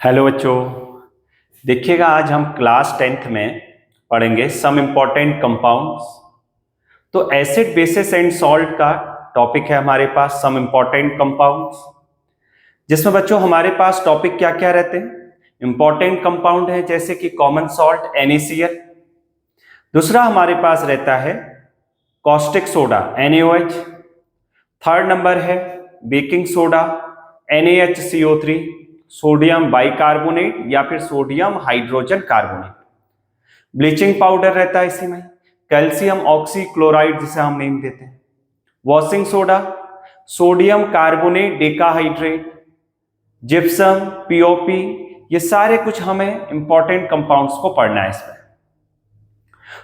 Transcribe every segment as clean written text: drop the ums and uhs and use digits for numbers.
Hello बच्चों, देखिएगा आज हम क्लास 10th में पढ़ेंगे सम इम्पॉर्टेंट कंपाउंड्स। तो एसिड बेसिस एंड सॉल्ट का टॉपिक है हमारे पास सम इम्पॉर्टेंट कंपाउंड्स, जिसमें बच्चों हमारे पास टॉपिक क्या क्या रहते हैं। इंपॉर्टेंट कंपाउंड है जैसे कि कॉमन सॉल्ट NaCl। दूसरा हमारे पास रहता है caustic soda NaOH। Third number है baking soda NaHCO3, sodium bicarbonate या फिर sodium hydrogen carbonate. Bleaching powder रहता है इसी में, कैल्शियम ऑक्सीक्लोराइड जिसे हम नेम देते हैं। Washing soda sodium carbonate decahydrate, gypsum POP, ये सारे कुछ हमें इंपॉर्टेंट कंपाउंड्स को पढ़ना है इसमें।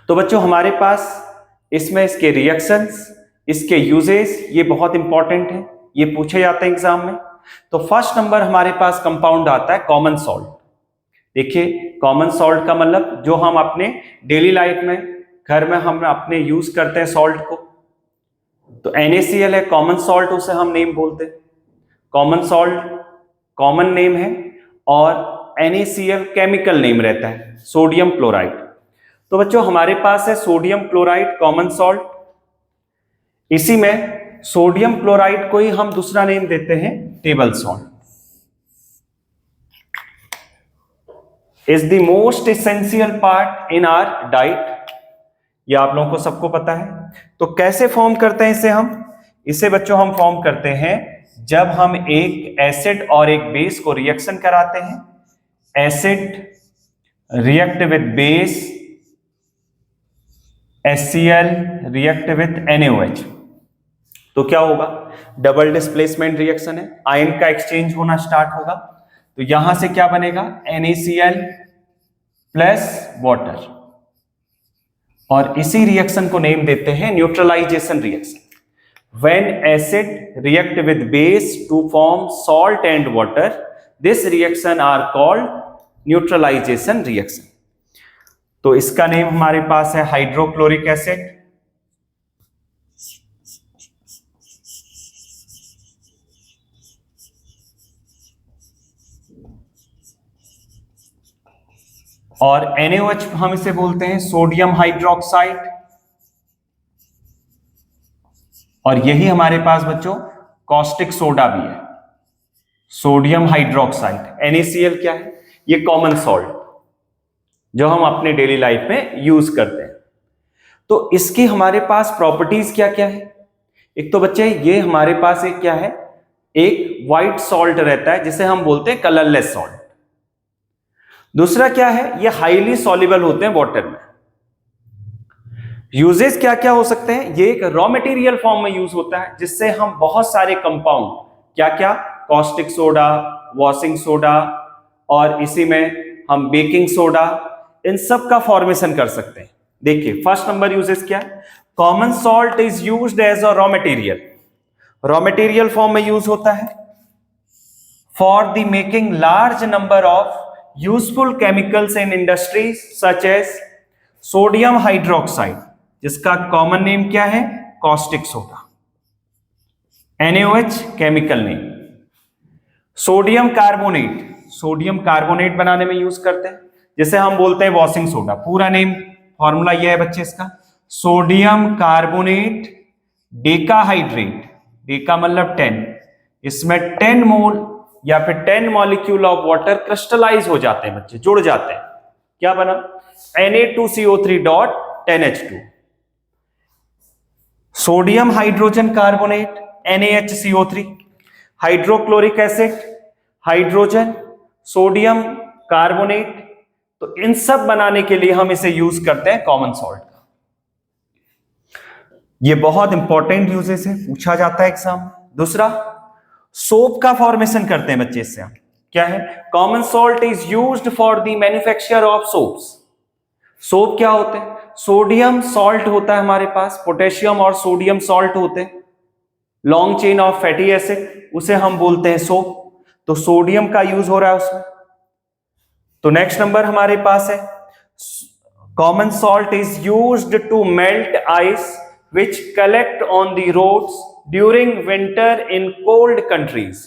तो बच्चों हमारे पास इसमें इसके रिएक्शंस, इसके यूजेस, ये बहुत इंपॉर्टेंट है, ये पूछे जाते हैं एग्जाम में। तो फर्स्ट नंबर हमारे पास कंपाउंड आता है कॉमन सॉल्ट। देखिए कॉमन सॉल्ट का मतलब जो हम अपने डेली लाइफ में घर में हम अपने यूज करते हैं सॉल्ट को। तो NaCl है कॉमन सॉल्ट, उसे हम नेम बोलते हैं। कॉमन सॉल्ट कॉमन नेम है और NaCl केमिकल नेम रहता है सोडियम क्लोराइड। तो बच्चों हमारे पास है सोडियम क्लोराइड कॉमन सॉल्ट। इसी में सोडियम क्लोराइड को ही हम दूसरा नेम देते हैं table salt. Is the most essential part in our diet, ये आप लोगों को सबको पता है। तो कैसे फॉर्म करते हैं इसे इसे बच्चों हम फॉर्म करते हैं जब हम एक एसिड और एक बेस को रिएक्शन कराते हैं। Acid react with base HCl react with NaOH, तो क्या होगा, डबल डिस्प्लेसमेंट रिएक्शन है, आयन का एक्सचेंज होना स्टार्ट होगा। तो यहां से क्या बनेगा, NaCl प्लस वाटर, और इसी रिएक्शन को नेम देते हैं neutralization reaction. When acid react with base to form salt and water, this reaction are called neutralization reaction. तो इसका नेम हमारे पास है हाइड्रोक्लोरिक एसिड। और NaOH हम इसे बोलते हैं सोडियम हाइड्रोक्साइड। और यही हमारे पास बच्चों कॉस्टिक सोडा भी है, सोडियम हाइड्रोक्साइड। NaCl क्या है, ये कॉमन सॉल्ट जो हम अपने डेली लाइफ में यूज करते हैं। तो इसकी हमारे पास प्रॉपर्टीज क्या क्या है। एक तो बच्चे ये हमारे पास एक क्या है, एक व्हाइट सॉल्ट रहता है जिसे हम बोलते हैं कलरलेस सॉल्ट। दूसरा क्या है, ये हाईली सॉल्युबल होते हैं वाटर में। यूजेस क्या क्या हो सकते हैं, ये एक रॉ मटेरियल फॉर्म में यूज होता है जिससे हम बहुत सारे कंपाउंड क्या क्या, कॉस्टिक सोडा, वॉशिंग सोडा और इसी में हम बेकिंग सोडा, इन सब का फॉर्मेशन कर सकते हैं। देखिए फर्स्ट नंबर यूजेस क्या है, common salt is used as a raw material, raw material form में यूज होता है for the making large number of useful chemicals in industries such as sodium hydroxide, जिसका कॉमन नेम क्या है, caustic soda. NaOH chemical name. Sodium carbonate, sodium carbonate बनाने में use करते हैं जिसे हम बोलते हैं वॉशिंग सोडा। पूरा नेम फॉर्मूला यह है बच्चे इसका, सोडियम कार्बोनेट डेकाहाइड्रेट, डेका मतलब 10, इसमें 10 मोल या फिर 10 मॉलिक्यूल ऑफ वाटर क्रिस्टलाइज हो जाते हैं बच्चे, जुड़ जाते हैं। क्या बना, Na2CO3.10H2। Sodium hydrogen carbonate NaHCO3, hydrochloric acid, hydrogen, sodium carbonate. तो इन सब बनाने के लिए हम इसे यूज करते हैं कॉमन सॉल्ट का। ये बहुत इंपॉर्टेंट यूजेस है, पूछा जाता है एग्जाम में। दूसरा सोप का फॉर्मेशन करते हैं बच्चे इससे हम, क्या है, common salt is used for the manufacture of soaps. Soap क्या होते हैं, सोडियम सॉल्ट होता है हमारे पास, पोटेशियम और सोडियम सॉल्ट होते हैं, long chain of fatty acid, उसे हम बोलते हैं सोप। तो सोडियम का यूज हो रहा है उसमें। तो नेक्स्ट नंबर हमारे पास है common salt is used to melt ice which collect on the roads during winter in cold countries.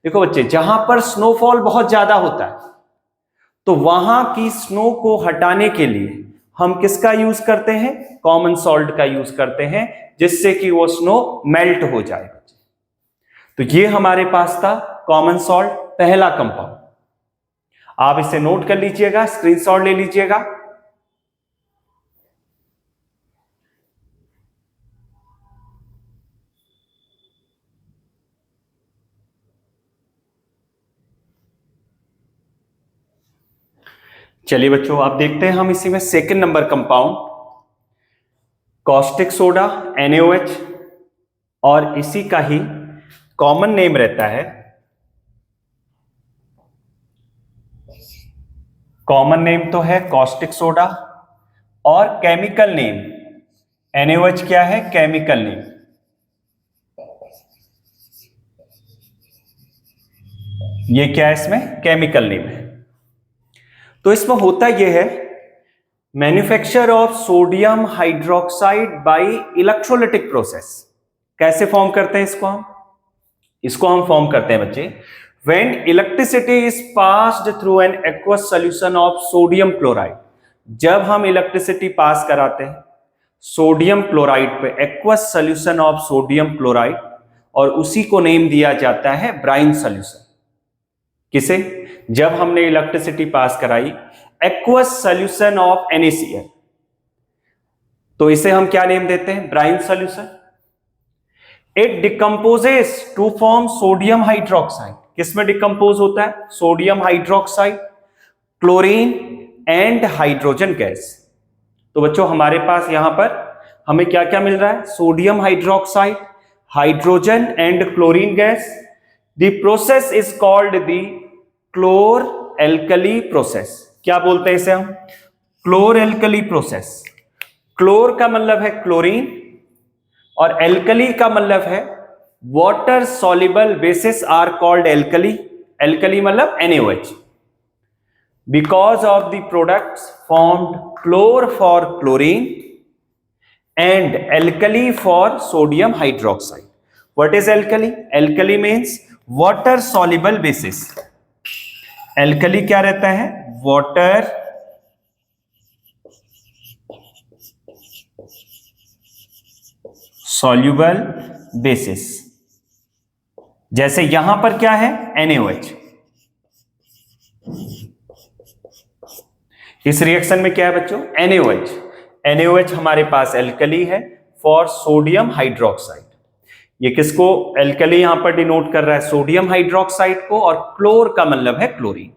देखो बच्चे, जहां पर स्नोफॉल बहुत ज्यादा होता है तो वहां की स्नो को हटाने के लिए हम किसका यूज करते हैं? कॉमन सॉल्ट का यूज करते हैं, जिससे कि वो स्नो मेल्ट हो जाए बच्चे। तो ये हमारे पास था कॉमन सॉल्ट, पहला कंपाउंड। आप इसे नोट कर लीजिएगा, स्क्रीनशॉट ले लीजिएगा। चलिए बच्चों, आप देखते हैं हम इसी में second number compound caustic soda NaOH, और इसी का ही कॉमन नेम रहता है, कॉमन नेम तो है कॉस्टिक सोडा, और केमिकल नेम NaOH क्या है? Chemical name. ये क्या है? इसमें केमिकल नेम है। तो इसमें होता यह है, manufacture of sodium hydroxide by electrolytic process. कैसे फॉर्म करते हैं इसको हम फॉर्म करते हैं बच्चे, when electricity is passed through an aqueous solution of sodium chloride. जब हम इलेक्ट्रिसिटी पास कराते हैं सोडियम क्लोराइड पे, aqueous solution of sodium chloride, और उसी को नेम दिया जाता है ब्राइन सॉल्यूशन। किसे? जब हमने इलेक्ट्रिसिटी पास कराई एक्वस सॉल्यूशन ऑफ NaCl, तो इसे हम क्या नेम देते हैं? Brine solution. It decomposes to form sodium hydroxide. किसमें डिकम्पोज होता है? Sodium hydroxide, chlorine and hydrogen gas. तो बच्चों, हमारे पास यहां पर हमें क्या क्या मिल रहा है? Sodium hydroxide, hydrogen and chlorine gas. The process is called the chlor alkali process. क्या बोलते हैं इसे हम? क्लोर एल्कली प्रोसेस। क्लोर का मतलब है क्लोरीन, और एल्कली का मतलब है water soluble bases are called alkali. Alkali मतलब NaOH। Because of the products formed chlor for chlorine and alkali for sodium hydroxide. What is alkali? Alkali means water soluble bases. Alkali क्या रहता है? Water soluble bases. जैसे यहां पर क्या है? NaOH। इस रिएक्शन में क्या है बच्चों? NaOH। NaOH हमारे पास एल्कली है फॉर सोडियम हाइड्रोक्साइड। ये किसको एल्कली यहां पर डिनोट कर रहा है? सोडियम हाइड्रोक्साइड को, और क्लोर का मतलब है क्लोरीन।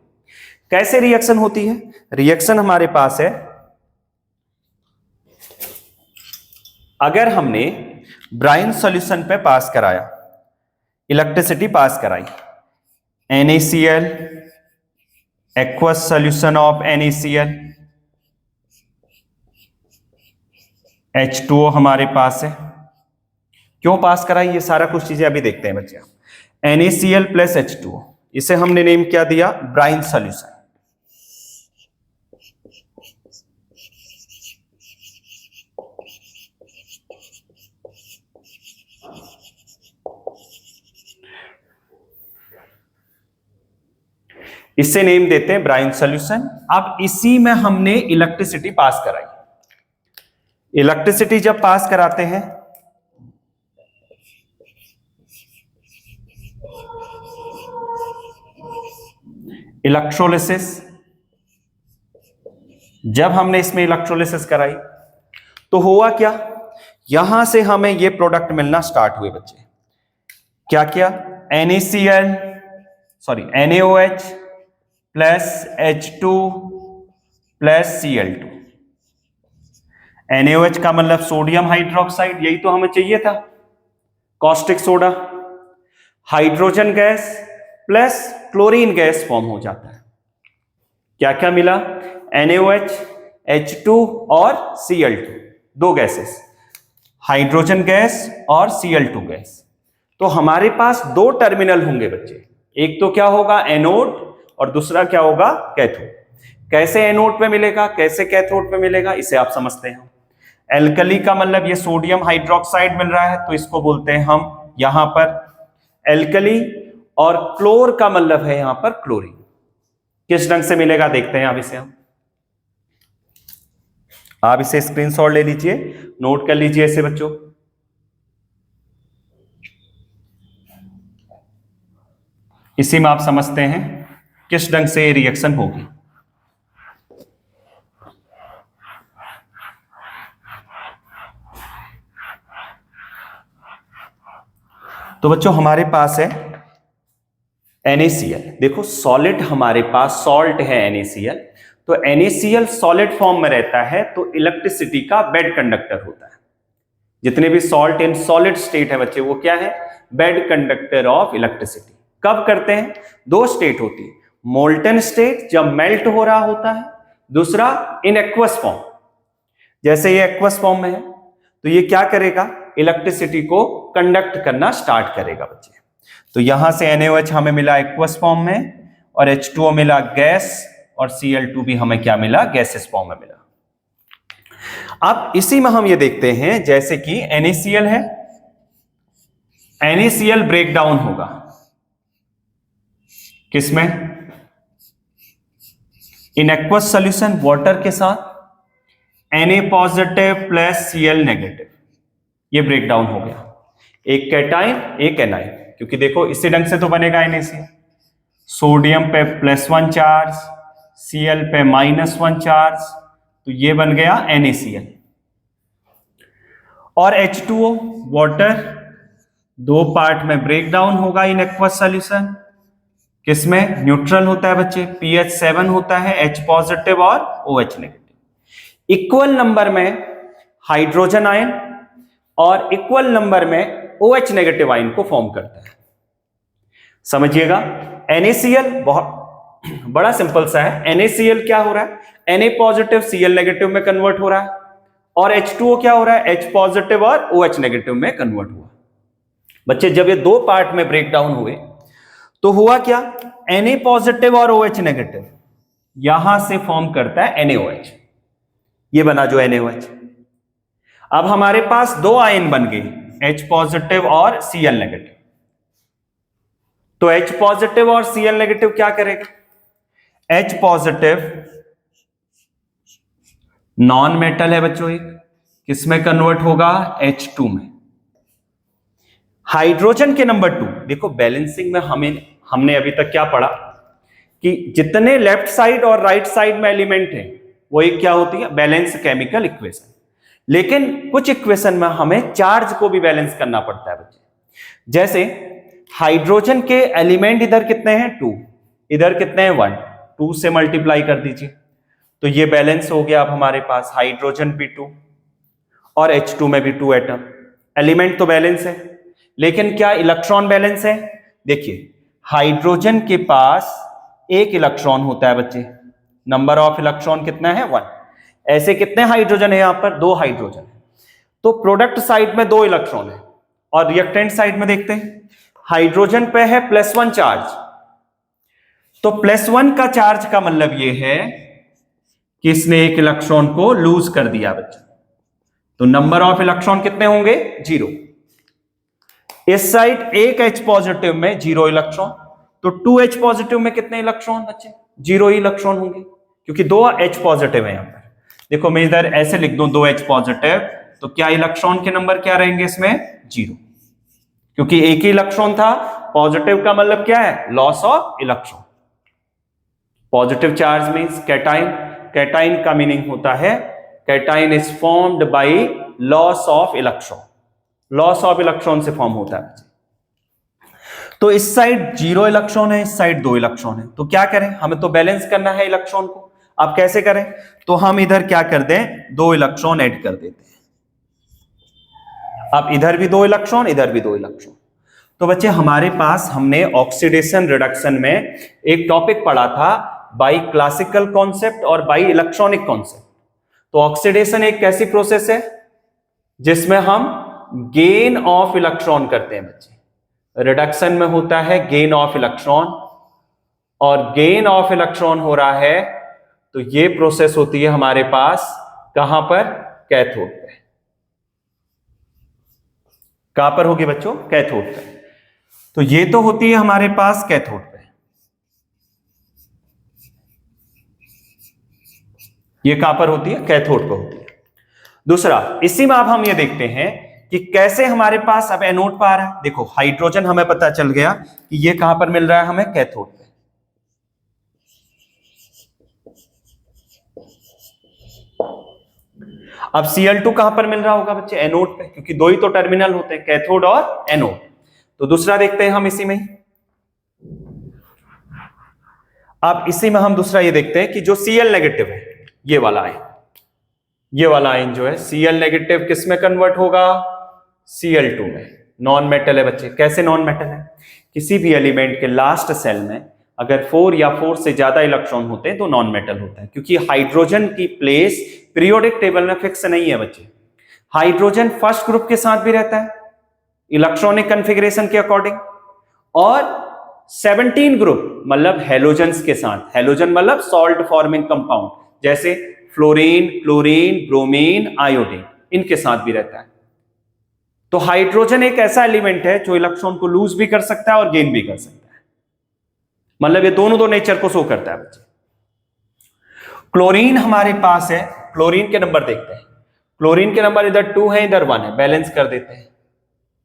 कैसे रिएक्शन होती है? रिएक्शन हमारे पास है, अगर हमने ब्राइन सॉल्यूशन पे पास कराया, इलेक्ट्रिसिटी पास कराई, NaCl, aqueous solution of NaCl, H2O हमारे पास है। क्यों पास कराई? ये सारा कुछ चीजें अभी देखते हैं बच्चे। NaCl प्लस H2O, इसे हमने नेम क्या दिया? Brine solution. इसे नेम देते हैं ब्राइन सॉल्यूशन। अब इसी में हमने इलेक्ट्रिसिटी पास कराई। इलेक्ट्रिसिटी जब पास कराते हैं इलेक्ट्रोलिसिस, जब हमने इसमें इलेक्ट्रोलिसिस कराई तो हुआ क्या? यहां से हमें ये प्रोडक्ट मिलना स्टार्ट हुए बच्चे। क्या क्या? NaOH plus H2 plus Cl2। NaOH का मतलब सोडियम हाइड्रोक्साइड, यही तो हमें चाहिए था, caustic soda. Hydrogen gas plus chlorine gas form हो जाता है। क्या क्या मिला? NaOH, H2 और Cl2, दो गैसेस, हाइड्रोजन गैस और Cl2 गैस। तो हमारे पास दो टर्मिनल होंगे बच्चे, एक तो क्या होगा? एनोड, और दूसरा क्या होगा? कैथोड। कैसे एनोड पे मिलेगा, कैसे कैथोड पे मिलेगा, इसे आप समझते हैं। एल्कली का मतलब ये सोडियम हाइड्रोक्साइड मिल रहा है, तो इसको बोलते हैं हम यहां पर एल्कली, और क्लोर का मतलब है यहां पर क्लोरीन। किस ढंग से मिलेगा देखते हैं। अब इसे आप इसे स्क्रीनशॉट ले लीजिए, नोट कर लीजिए इसे बच्चों। इसी में आप समझते हैं किस ढंग से रिएक्शन होगी। तो बच्चों हमारे पास है NaCl। देखो सॉलिड हमारे पास सॉल्ट है NaCl, तो NaCl सॉलिड फॉर्म में रहता है तो इलेक्ट्रिसिटी का बेड कंडक्टर होता है। जितने भी सॉल्ट इन सॉलिड स्टेट है बच्चे वो क्या है, बेड कंडक्टर ऑफ इलेक्ट्रिसिटी। कब करते हैं, दो स्टेट होती है, मोल्टन स्टेट जब मेल्ट हो रहा होता है, दूसरा इन एक्वस फॉर्म। जैसे ये एक्वस फॉर्म में है तो ये क्या करेगा, इलेक्ट्रिसिटी को कंडक्ट करना स्टार्ट करेगा बच्चे। तो यहां से NaOH हमें मिला एक्वस फॉर्म में, और H2O मिला गैस, और Cl2 भी हमें क्या मिला, गैसेस फॉर्म में मिला। अब इसी में हम ये देखते हैं जैसे कि NaCl है, NaCl ब्रेक डाउन होगा किसमें, इन एक्वस सॉल्यूशन वाटर के साथ, Na positive plus Cl negative, ये ब्रेक डाउन हो गया। एक कैटाइन एक एनाइन, क्योंकि देखो इसी ढंग से तो बनेगा NaCl। सोडियम पे +1 चार्ज, Cl पे -1 चार्ज, तो ये बन गया NaCl। और H2O वाटर दो पार्ट में ब्रेक डाउन होगा इन एक्वस सॉल्यूशन, किसमें, न्यूट्रल होता है बच्चे, pH 7 होता है, H पॉजिटिव और OH नेगेटिव। इक्वल नंबर में हाइड्रोजन आयन और इक्वल नंबर में OH नेगेटिव आयन को फॉर्म करता है। समझिएगा, NaCl बहुत बड़ा सिंपल सा है। NaCl क्या हो रहा है, Na पॉजिटिव Cl नेगेटिव में कन्वर्ट हो रहा है, और H2O क्या हो रहा है, H पॉजिटिव और OH नेगेटिव में कन्वर्ट हुआ। बच्चे जब ये दो पार्ट में ब्रेक डाउन हुए तो हुआ क्या, Na पॉजिटिव और OH नेगेटिव यहां से फॉर्म करता है NaOH, ये बना जो NaOH। अब हमारे पास दो आयन बन गए, H पॉजिटिव और Cl नेगेटिव। तो H पॉजिटिव और Cl नेगेटिव क्या करेगा, H पॉजिटिव नॉन मेटल है बच्चों, एक किसमें कन्वर्ट होगा, H2 में। हाइड्रोजन के नंबर 2, देखो बैलेंसिंग में हमने अभी तक क्या पढ़ा कि जितने लेफ्ट साइड और राइट साइड में एलिमेंट है वो एक क्या होती है, बैलेंस केमिकल इक्वेशन। लेकिन कुछ इक्वेशन में हमें चार्ज को भी बैलेंस करना पड़ता है बच्चे। जैसे हाइड्रोजन के एलिमेंट इधर कितने हैं 2, इधर कितने हैं 1, 2 से मल्टीप्लाई कर दीजिए तो ये बैलेंस हो गया। अब हमारे पास हाइड्रोजन भी 2 और H2 में भी 2 एटम, एलिमेंट तो बैलेंस है, लेकिन क्या इलेक्ट्रॉन बैलेंस है। देखिए हाइड्रोजन के पास एक इलेक्ट्रॉन होता है बच्चे, नंबर ऑफ इलेक्ट्रॉन कितना है 1। ऐसे कितने हाइड्रोजन है, यहां पर 2 हाइड्रोजन है, तो प्रोडक्ट साइड में 2 इलेक्ट्रॉन है, और रिएक्टेंट साइड में देखते हैं हाइड्रोजन पे है +1 चार्ज, तो +1 का चार्ज का मतलब ये है कि इसने एक इलेक्ट्रॉन को लूज कर दिया बच्चे, तो नंबर ऑफ इलेक्ट्रॉन कितने होंगे 0। इस साइड एक H पॉजिटिव में 0 इलेक्ट्रॉन, तो 2H पॉजिटिव में कितने इलेक्ट्रॉन बच्चे, 0 ही इलेक्ट्रॉन होंगे, क्योंकि 2 H पॉजिटिव है यहां पर। देखो मैं इधर ऐसे लिख दूं 2H पॉजिटिव, तो क्या इलेक्ट्रॉन के नंबर क्या रहेंगे इसमें 0, क्योंकि एक ही इलेक्ट्रॉन था। पॉजिटिव का मतलब क्या है, loss of electron. Positive charge means cation, cation का मीनिंग होता है cation is formed by loss of electron, loss of electron से फॉर्म होता है। तो इस साइड 0 इलेक्ट्रॉन है, इस साइड 2 इलेक्ट्रॉन है, तो क्या करें, हमें तो बैलेंस करना है इलेक्ट्रॉन को। अब कैसे करें, तो हम इधर क्या कर दें, 2 इलेक्ट्रॉन ऐड कर देते हैं। अब इधर भी 2 इलेक्ट्रॉन, इधर भी 2 इलेक्ट्रॉन। तो बच्चे हमारे पास हमने ऑक्सीडेशन रिडक्शन में एक टॉपिक पढ़ा था, बाई क्लासिकल कॉन्सेप्ट और बाई इलेक्ट्रॉनिक कॉन्सेप्ट। तो ऑक्सीडेशन एक कैसी प्रोसेस है जिसमें हम गेन ऑफ इलेक्ट्रॉन करते हैं बच्चे, रिडक्शन में होता है गेन ऑफ इलेक्ट्रॉन, और गेन ऑफ इलेक्ट्रॉन हो रहा है तो ये प्रोसेस होती है हमारे पास कहां पर, कैथोड पे। कहां पर होगी बच्चों, कैथोड पे। तो ये तो होती है हमारे पास कैथोड पे, ये कहां पर होती है, कैथोड पे होती है। दूसरा, इसी में अब हम ये देखते हैं कि कैसे हमारे पास अब एनोड पर आ रहा है। देखो हाइड्रोजन हमें पता चल गया कि ये कहां पर मिल रहा है हमें, कैथोड पे। अब Cl2 कहां पर मिल रहा होगा बच्चे, एनोड पे, क्योंकि दो ही तो टर्मिनल होते हैं, कैथोड और एनोड। तो दूसरा देखते हैं हम इसी में ही। अब इसी में हम दूसरा ये देखते हैं कि जो Cl नेगेटिव है, ये वाला आयन, ये वाला आयन जो है Cl नेगेटिव किस में कन्वर्ट होगा, Cl2 में। नॉन मेटल है बच्चे। कैसे नॉन मेटल है, किसी भी एलिमेंट के लास्ट सेल में अगर 4 या 4 से ज्यादा इलेक्ट्रॉन होते हैं तो नॉन मेटल होता है, क्योंकि हाइड्रोजन की प्लेस पीरियोडिक टेबल में फिक्स नहीं है बच्चे। हाइड्रोजन फर्स्ट ग्रुप के साथ भी रहता है इलेक्ट्रॉनिक कॉन्फ़िगरेशन के अकॉर्डिंग, और 17 ग्रुप मतलब हेलोजन्स के साथ। हेलोजन मतलब सॉल्ट फॉर्मिंग कंपाउंड, जैसे फ्लोरीन, क्लोरीन, ब्रोमीन, आयोडीन, इनके साथ भी रहता है। तो हाइड्रोजन एक ऐसा एलिमेंट है जो इलेक्ट्रॉन को लूज भी कर सकता है और गेन भी कर सकता है, मतलब ये दोनों दो नेचर को शो करता है बच्चे। क्लोरीन हमारे पास है, क्लोरीन के नंबर देखते हैं। क्लोरीन के नंबर इधर 2 है, इधर 1 है, बैलेंस कर देते हैं।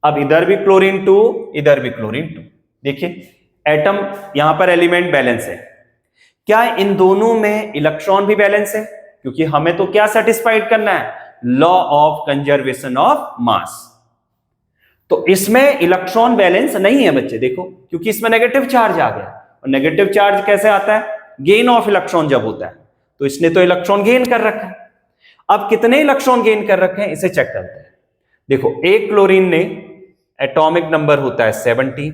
अब इधर भी क्लोरीन 2, इधर भी क्लोरीन 2। देखिए एटम, यहां पर एलिमेंट बैलेंस है। क्या इन दोनों में इलेक्ट्रॉन भी बैलेंस है, क्योंकि हमें तो क्या सेटिस्फाइड करना है, law of conservation of mass. तो इसमें इलेक्ट्रॉन बैलेंस नहीं है बच्चे, देखो, क्योंकि इसमें नेगेटिव चार्ज आ गया। और नेगेटिव चार्ज कैसे आता है, गेन ऑफ इलेक्ट्रॉन जब होता है, तो इसने तो इलेक्ट्रॉन गेन कर रखा है। अब कितने इलेक्ट्रॉन गेन कर रखे हैं इसे चेक करते हैं। देखो एक क्लोरीन ने एटॉमिक नंबर होता है 17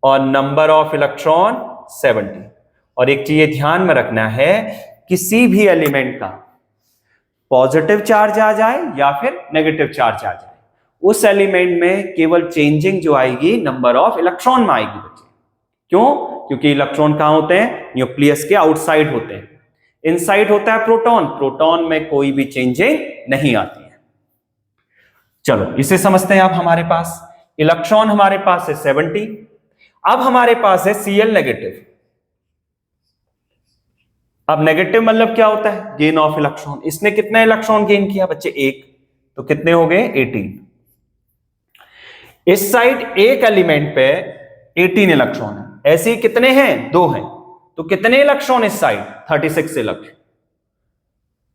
और नंबर ऑफ इलेक्ट्रॉन 17। और एक चीज ध्यान में रखना है, किसी भी एलिमेंट का पॉजिटिव चार्ज आ जाए या फिर नेगेटिव चार्ज आ जाए, उस एलिमेंट में केवल चेंजिंग जो आएगी नंबर ऑफ इलेक्ट्रॉन में आएगी बच्चे। क्यों, क्योंकि इलेक्ट्रॉन कहां होते हैं, न्यूक्लियस के आउटसाइड होते हैं। इनसाइड होता है प्रोटॉन, प्रोटॉन में कोई भी चेंजिंग नहीं आती है। चलो इसे समझते हैं। अब हमारे पास इलेक्ट्रॉन हमारे पास है 70। अब हमारे पास है Cl नेगेटिव। अब नेगेटिव मतलब क्या होता है, गेन ऑफ इलेक्ट्रॉन। इसने कितने इलेक्ट्रॉन गेन किया बच्चे, एक, तो कितने हो गए 18। इस साइड एक एलिमेंट पे 18 इलेक्ट्रॉन है, ऐसे ही कितने हैं, 2 हैं, तो कितने इलेक्ट्रॉन इस साइड, 36 इलेक्ट्रॉन।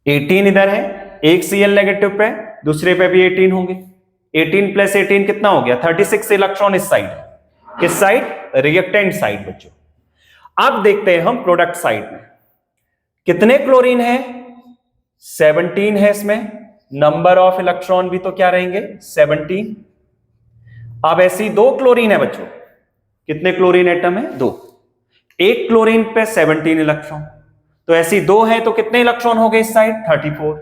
18 इधर है, एक Cl नेगेटिव पे, दूसरे पे भी 18 होंगे। 18 प्लस 18 कितना हो गया, 36 इलेक्ट्रॉन इस साइड है। किस साइड, रिएक्टेंट साइड बच्चों। अब देखते हैं हम प्रोडक्ट साइड में कितने क्लोरीन है, 17 है इसमें, नंबर ऑफ इलेक्ट्रॉन भी तो क्या रहेंगे 17। अब ऐसी 2 क्लोरीन है बच्चों, कितने क्लोरीन एटम है, 2। एक क्लोरीन पे 17 इलेक्ट्रॉन, तो ऐसी 2 है तो कितने इलेक्ट्रॉन हो गए इस साइड, 34।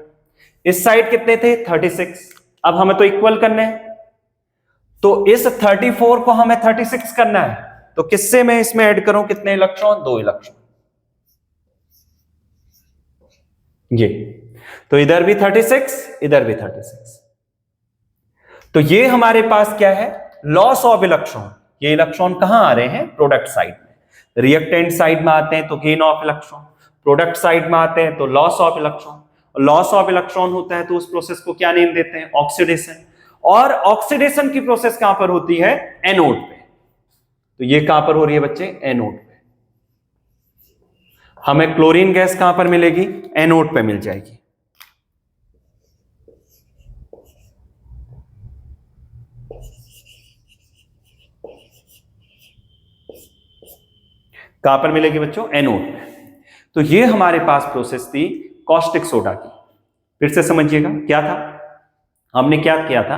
इस साइड कितने थे, 36। अब हमें तो इक्वल करने हैं, तो इस 34 को हमें 36 करना है, तो किससे मैं इसमें ऐड करूं, कितने इलेक्ट्रॉन, 2 इलेक्ट्रॉन। ये तो इधर भी 36, इधर भी 36। तो ये हमारे पास क्या है, लॉस ऑफ इलेक्ट्रॉन। ये इलेक्ट्रॉन कहां आ रहे हैं, प्रोडक्ट साइड में। रिएक्टेंट साइड में आते हैं तो gain of electron, product side में आते हैं तो loss of electron. Loss of electron होता है तो उस प्रोसेस को क्या नेम देते हैं, ऑक्सीडेशन। और ऑक्सीडेशन की प्रोसेस कहां पर होती है, एनोड पे। तो ये कहां पर हो रही है बच्चे, एनोड पे। हमें क्लोरीन गैस कहां पर मिलेगी, एनोड पे मिल जाएगी। कहां पर मिलेगी बच्चों, एनोड पे। तो ये हमारे पास प्रोसेस थी कॉस्टिक सोडा की। फिर से समझिएगा क्या था, हमने क्या किया था,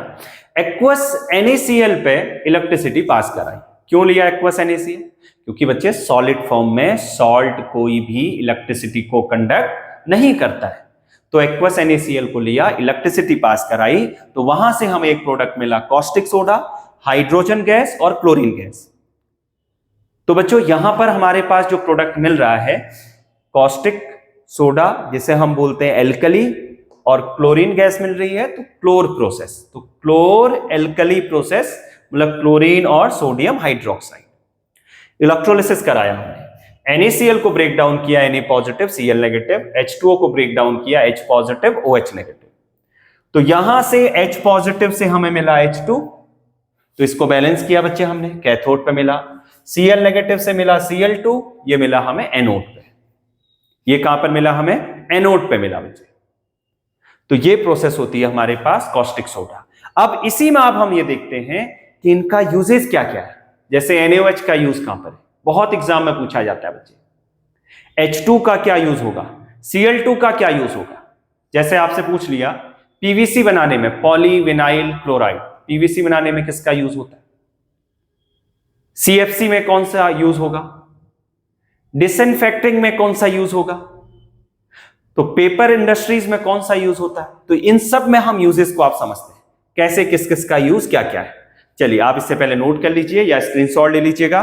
एक्वस NaCl पे इलेक्ट्रिसिटी पास कराई। क्यों लिया एक्वस NaCl, क्योंकि बच्चे सॉलिड फॉर्म में सॉल्ट कोई भी इलेक्ट्रिसिटी को कंडक्ट नहीं करता है। तो एक्वस NaCl को लिया, इलेक्ट्रिसिटी पास कराई, तो वहां से हमें एक प्रोडक्ट मिला कॉस्टिक सोडा, हाइड्रोजन गैस और क्लोरीन गैस। तो बच्चों यहां पर हमारे पास जो प्रोडक्ट मिल रहा है कॉस्टिक सोडा, जिसे हम बोलते हैं एल्कली, और क्लोरीन गैस मिल रही है तो क्लोर प्रोसेस। तो क्लोर एल्कली प्रोसेस मतलब क्लोरीन और सोडियम हाइड्रोक्साइड। इलेक्ट्रोलिसिस कराया हमने, NaCl को ब्रेक डाउन किया Na positive Cl negative, H2O को ब्रेक डाउन किया H पॉजिटिव OH नेगेटिव। तो यहां से H पॉजिटिव से हमें मिला H2, तो इसको बैलेंस किया बच्चे हमने, कैथोड पे मिला। Cl नेगेटिव से मिला Cl2, ये मिला हमें एनोड पे। ये कहां पर मिला हमें? एनोड पे मिला बच्चे। तो ये प्रोसेस होती है हमारे पास कॉस्टिक सोडा। अब इसी में अब हम ये देखते हैं कि इनका यूजेस क्या क्या है। जैसे NaOH का यूज कहां पर है, बहुत एग्जाम में पूछा जाता है बच्चे। H2 का क्या यूज होगा, Cl2 का क्या यूज होगा। जैसे आपसे पूछ लिया पीवीसी बनाने में, पॉलीविनाइल क्लोराइड, पीवीसी बनाने में किसका यूज होता है? CFC में कौन सा यूज होगा? डिसइंफेक्टिंग में कौन सा यूज होगा? तो पेपर इंडस्ट्रीज में कौन सा यूज होता है? तो इन सब में हम यूजेस को आप समझते हैं, कैसे किस किस का यूज क्या क्या है। चलिए आप इससे पहले नोट कर लीजिए या स्क्रीनशॉट ले लीजिएगा।